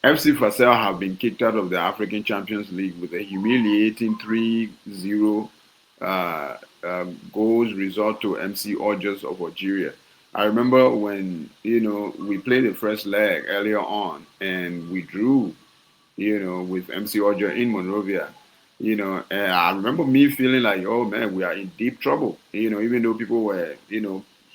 FC Fassell have been kicked out of the African Champions League with a humiliating 3-0 goals result to MC Algers of Algeria. I remember when, we played the first leg earlier on and we drew, with MC Alger in Monrovia. And I remember me feeling like, oh man, we are in deep trouble. Even though people were,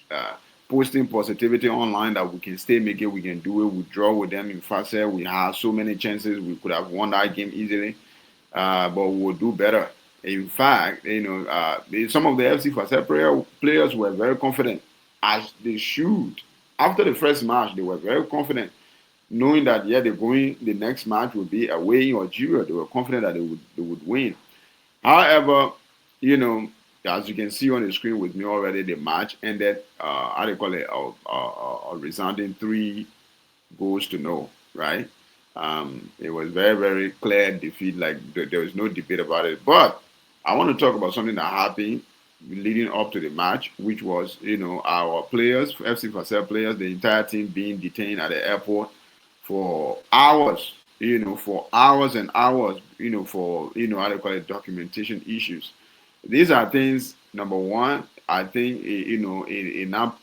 uh, posting positivity online that we can still make it, we can do it, we draw with them in Facet, we had so many chances, we could have won that game easily, but we'll do better. In fact, some of the FC Facet players were very confident, as they should. After the first match, they were very confident, knowing that yeah, they're going. The next match will be away in Algeria. They were confident that they would win. However, you know, as you can see on the screen with me already, the match ended. How do you call it? A resounding 3 goals to no. Right? It was very very clear defeat. Like there was no debate about it. But I want to talk about something that happened leading up to the match, which was our players, FC Fasel players, the entire team being detained at the airport for hours, for hours and hours, for, how they call it, documentation issues. These are things, number one, I think, not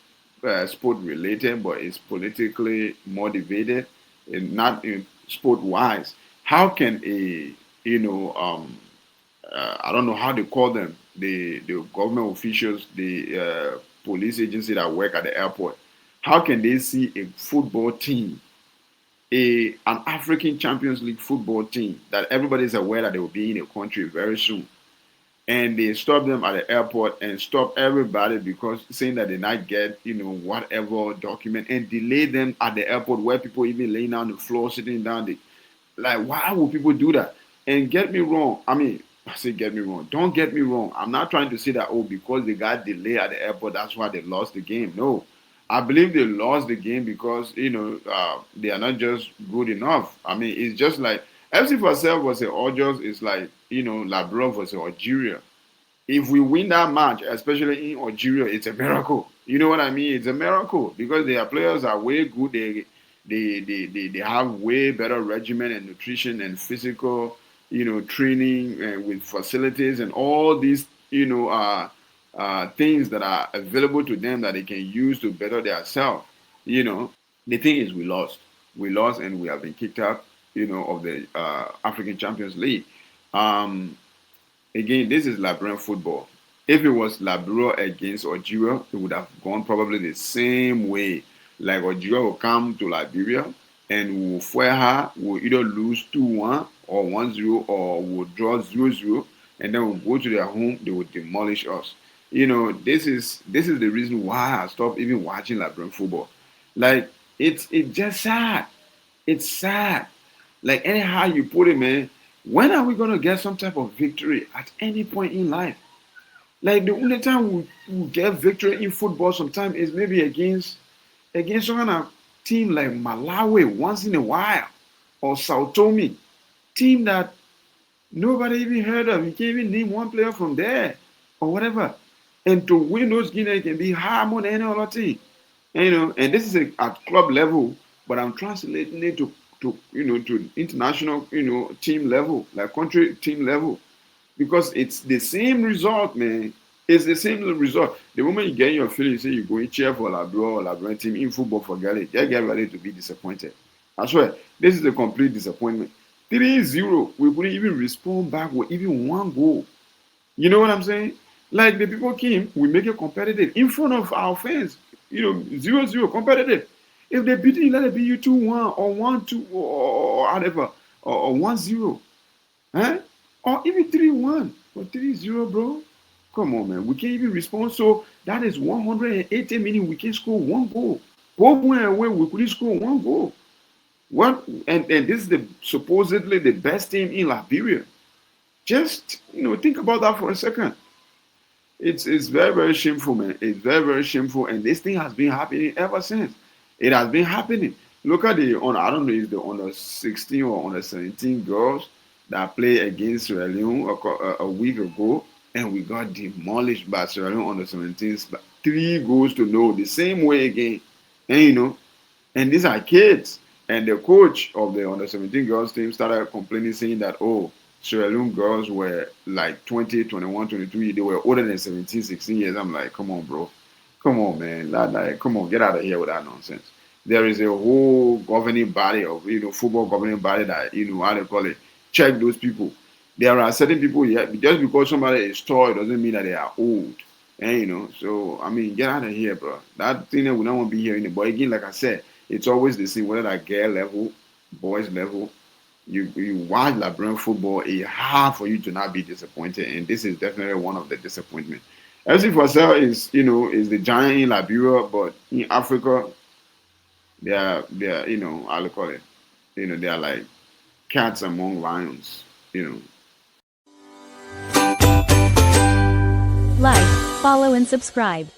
sport related, but it's politically motivated and not sport wise. How can I don't know how they call them, the government officials, the police agency that work at the airport, how can they see a football team, an African Champions League football team that everybody is aware that they will be in a country very soon, and they stop them at the airport and stop everybody because saying that they not get whatever document and delay them at the airport where people even laying down the floor, sitting down. Like, why would people do that? And get me wrong, I mean, I say get me wrong. Don't get me wrong. I'm not trying to say that, oh, because they got delayed at the airport, that's why they lost the game. No. I believe they lost the game because, they are not just good enough. I mean, it's just like FC Fasel versus Algiers is like, Labrador versus Algeria. If we win that match, especially in Algeria, it's a miracle. You know what I mean? It's a miracle because their players are way good. They have way better regimen and nutrition and physical, training with facilities and all these, things that are available to them that they can use to better themselves. The thing is, we lost, and we have been kicked out, of the African Champions League. Um, Again, this is Liberian football. If it was Liberia against Algeria, it would have gone probably the same way. Like Algeria will come to Liberia and will fire her, will either lose 2-1 or 1-0 or will draw 0-0, and then we'll go to their home, they will demolish us. This is the reason why I stopped even watching Liberian football. Like it's just sad. It's sad. Like anyhow you put it, man, when are we gonna get some type of victory at any point in life? Like the only time we get victory in football sometimes is maybe against some kind of team like Malawi once in a while or Sao Tome, team that nobody even heard of. You can't even name one player from there or whatever. And to win those games can be hard more than any other team. And this is at club level, but I'm translating it to international team level, like country team level, because it's the same result, man. It's the same result. The moment you get in your feeling, you say you go and cheer for Labrador or Labrador team in football, forget it. Just get ready to be disappointed. I swear, this is a complete disappointment. 3-0, we couldn't even respond back with even one goal. You know what I'm saying? Like the people came, we make it competitive in front of our fans. 0-0 competitive. If they beat you, let it be you 2-1 or 1-2 or whatever or 1-0. Huh? Or even 3-1 or 3-0, bro. Come on, man. We can't even respond. So that is 180 minutes. We can score one goal. Both went away. We couldn't score one goal. What? And this is supposedly the best team in Liberia. Just think about that for a second. It's very very shameful, man. It's very very shameful, and this thing has been happening ever since. It has been happening. Look at I don't know, if the under 16 or under 17 girls that played against Sierra Leone a week ago, and we got demolished by Sierra Leone under 17s, 3 goals to no, the same way again. And and these are kids. And the coach of the under 17 girls team started complaining, saying that, oh, Sierra Leone girls were like 20, 21, 22. They were older than 17, 16 years. I'm like, come on, bro. Come on, man. Like, come on, get out of here with that nonsense. There is a whole governing body of, football governing body that, how they call it, check those people. There are certain people, yeah, just because somebody is tall, it doesn't mean that they are old. And, so, I mean, get out of here, bro. That thing that we don't want to be here anymore. But again, like I said, it's always the same, whether that girl level, boys level. You watch Liberian football, it's hard for you to not be disappointed, and this is definitely one of the disappointment. FC Fassell is the giant in Liberia, but in Africa, they are I'll call it, they are like cats among lions, Like, follow and subscribe.